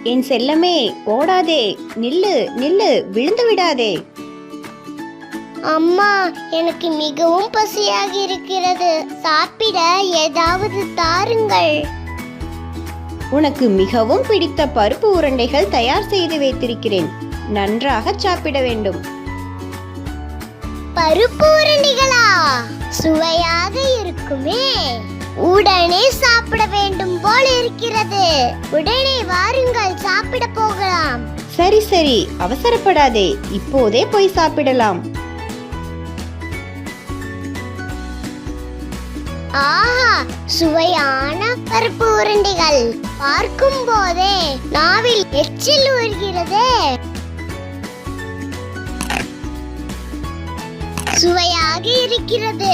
என் செல்லமே, ஓடாதே, நில்லு நில்லு, விழுந்து விடாதே. அம்மா, எனக்கு மிகவும் பசியாக இருக்கிறது. சாப்பிட ஏதாவது தாருங்கள். உனக்கு மிகவும் பிடித்த பருப்பு உருண்டைகள் தயார் செய்து வைத்திருக்கிறேன். நன்றாக சாப்பிட வேண்டும். பருப்பு உருண்டைகளா? சுவையாக இருக்குமே. உடனே சாப்பிட வேண்டும் போல் இருக்கிறது. உடனே வாருங்கள், சாப்பிட போகலாம். சரி சரி, அவசரப்படாதே, இப்போதே போய் சாப்பிடலாம். ஆஹா, சுவையான பருப்பு உருண்டைகள். பார்க்கும் போதே நாவில் எச்சில் ஊறுகிறதே. சுவையாக இருக்கிறது.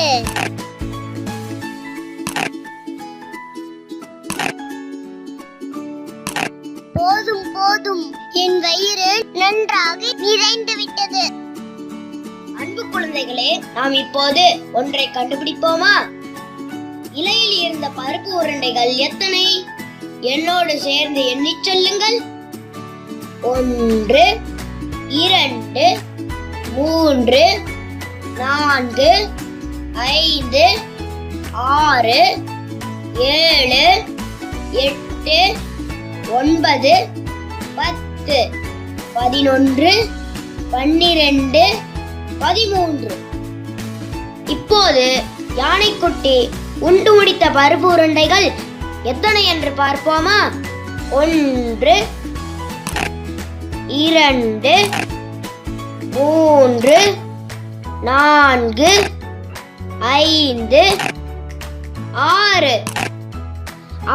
போதும் போதும், என் வயிறு நன்றாக நிறைந்து விட்டது. அன்பு குழந்தைகளே, நாம் இப்போது ஒன்றை கண்டுபிடிப்போமா? இலையில் இருந்த பருப்பு உருண்டைகள் எத்தனை? என்னோடு சேர்ந்து எண்ணிச் சொல்லுங்கள். 1 2 3 4 5 6 7 8 9 10 11 12 13. இப்போது யானைக்குட்டி உண்டு முடித்த பருப்பு உருண்டைகள் எத்தனை என்று பார்ப்போமா? 1 2 3 4 5 6.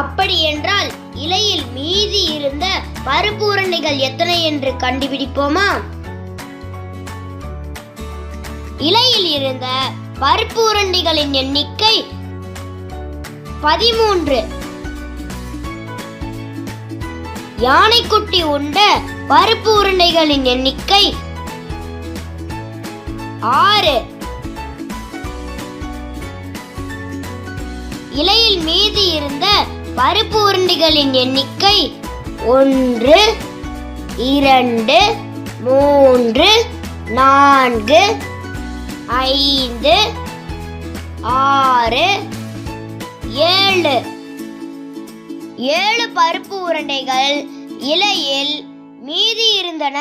அப்படி என்றால் இலையில் மீதி இருந்த பருப்பு உருண்டைகள் எத்தனை என்று கண்டுபிடிப்போமா? இலையில் இருந்த பருப்பு உருண்டைகளின் எண்ணிக்கை 13. யானைக்குட்டி உண்ட பருப்பு உருண்டைகளின் எண்ணிக்கை 6. இலையில் மீதி இருந்த பருப்பு உருண்டைகளின் எண்ணிக்கை 1 2 3 4 5 6 7. 7 பருப்பு உருண்டைகள் இலையில் மீதி இருந்தன.